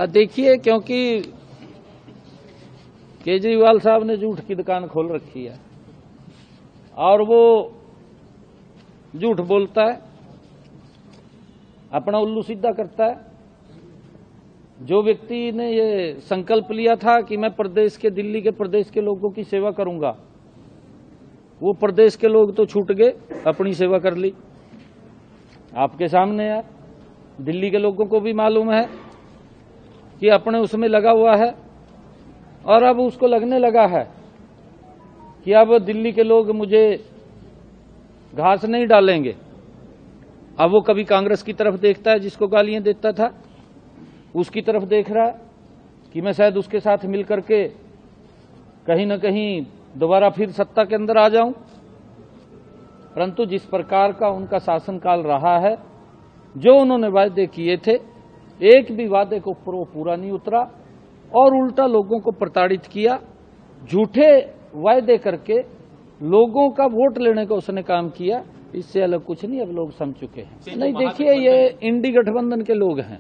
देखिए, क्योंकि केजरीवाल साहब ने झूठ की दुकान खोल रखी है और वो झूठ बोलता है, अपना उल्लू सीधा करता है। जो व्यक्ति ने ये संकल्प लिया था कि मैं प्रदेश के, दिल्ली के प्रदेश के लोगों की सेवा करूंगा, वो प्रदेश के लोग तो छूट गए, अपनी सेवा कर ली। आपके सामने है, दिल्ली के लोगों को भी मालूम है कि अपने उसमें लगा हुआ है और अब उसको लगने लगा है कि अब दिल्ली के लोग मुझे घास नहीं डालेंगे। अब वो कभी कांग्रेस की तरफ देखता है, जिसको गालियां देता था, उसकी तरफ देख रहा है कि मैं शायद उसके साथ मिलकर के कहीं न कहीं दोबारा फिर सत्ता के अंदर आ जाऊं। परंतु जिस प्रकार का उनका शासनकाल रहा है, जो उन्होंने वायदे किए थे, एक भी वादे को वो पूरा नहीं उतरा और उल्टा लोगों को प्रताड़ित किया। झूठे वायदे करके लोगों का वोट लेने का उसने काम किया। इससे अलग कुछ नहीं, अब लोग समझ चुके हैं। नहीं, देखिए, ये इंडी गठबंधन के लोग हैं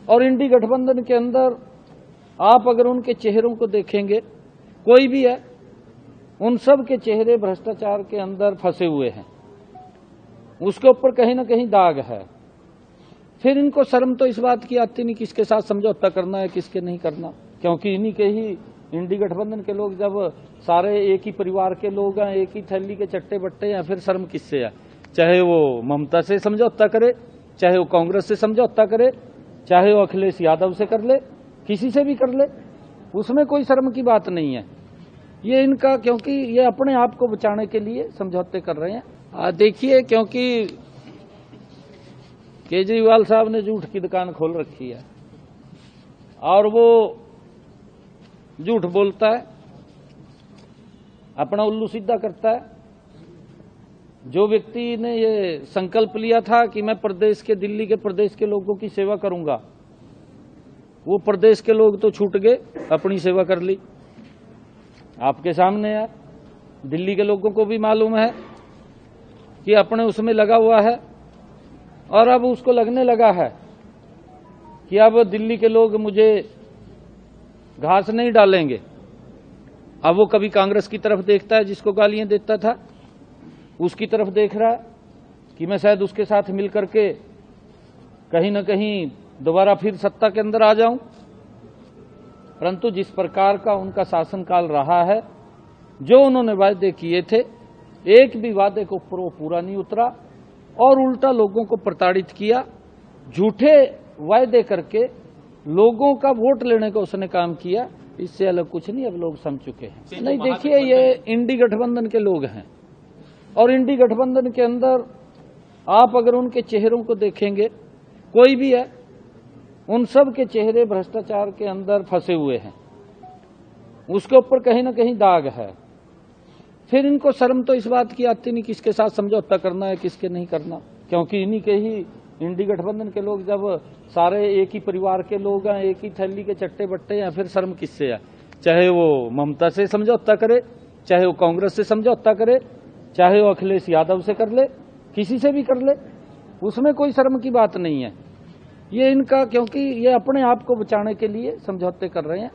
और इंडी गठबंधन के अंदर आप अगर उनके चेहरों को देखेंगे, कोई भी है, उन सब के चेहरे भ्रष्टाचार के अंदर फंसे हुए हैं, उसके ऊपर कहीं ना कहीं दाग है। फिर इनको शर्म तो इस बात की आती नहीं किसके साथ समझौता करना है, किसके नहीं करना, क्योंकि इन्हीं के ही इंडी गठबंधन के लोग जब सारे एक ही परिवार के लोग हैं, एक ही थैली के चट्टे बट्टे हैं, फिर शर्म किससे है? चाहे वो ममता से समझौता करे, चाहे वो कांग्रेस से समझौता करे, चाहे वो अखिलेश यादव से कर ले, किसी से भी कर ले, उसमें कोई शर्म की बात नहीं है। ये इनका, क्योंकि ये अपने आप को बचाने के लिए समझौते कर रहे हैं। देखिए, क्योंकि केजरीवाल साहब ने झूठ की दुकान खोल रखी है और वो झूठ बोलता है, अपना उल्लू सीधा करता है। जो व्यक्ति ने ये संकल्प लिया था कि मैं प्रदेश के, दिल्ली के प्रदेश के लोगों की सेवा करूंगा, वो प्रदेश के लोग तो छूट गए, अपनी सेवा कर ली। आपके सामने है, दिल्ली के लोगों को भी मालूम है कि अपने उसमें लगा हुआ है और अब उसको लगने लगा है कि अब दिल्ली के लोग मुझे घास नहीं डालेंगे। अब वो कभी कांग्रेस की तरफ देखता है, जिसको गालियां देता था, उसकी तरफ देख रहा है कि मैं शायद उसके साथ मिलकर के कहीं न कहीं दोबारा फिर सत्ता के अंदर आ जाऊं। परंतु जिस प्रकार का उनका शासनकाल रहा है, जो उन्होंने वायदे किए थे, एक भी वादे को वो पूरा नहीं उतरा और उल्टा लोगों को प्रताड़ित किया। झूठे वायदे करके लोगों का वोट लेने का उसने काम किया। इससे अलग कुछ नहीं, अब लोग समझ चुके हैं। नहीं, देखिए, ये इंडी गठबंधन के लोग हैं और इंडी गठबंधन के अंदर आप अगर उनके चेहरों को देखेंगे, कोई भी है, उन सब के चेहरे भ्रष्टाचार के अंदर फंसे हुए हैं, उसके ऊपर कहीं ना कहीं दाग है। फिर इनको शर्म तो इस बात की आती नहीं किसके साथ समझौता करना है, किसके नहीं करना, क्योंकि इन्हीं के ही इंडी गठबंधन के लोग जब सारे एक ही परिवार के लोग हैं, एक ही थैली के चट्टे बट्टे हैं, फिर शर्म किससे है? चाहे वो ममता से समझौता करे, चाहे वो कांग्रेस से समझौता करे, चाहे वो अखिलेश यादव से कर ले, किसी से भी कर ले, उसमें कोई शर्म की बात नहीं है। ये इनका, क्योंकि ये अपने आप को बचाने के लिए समझौते कर रहे हैं।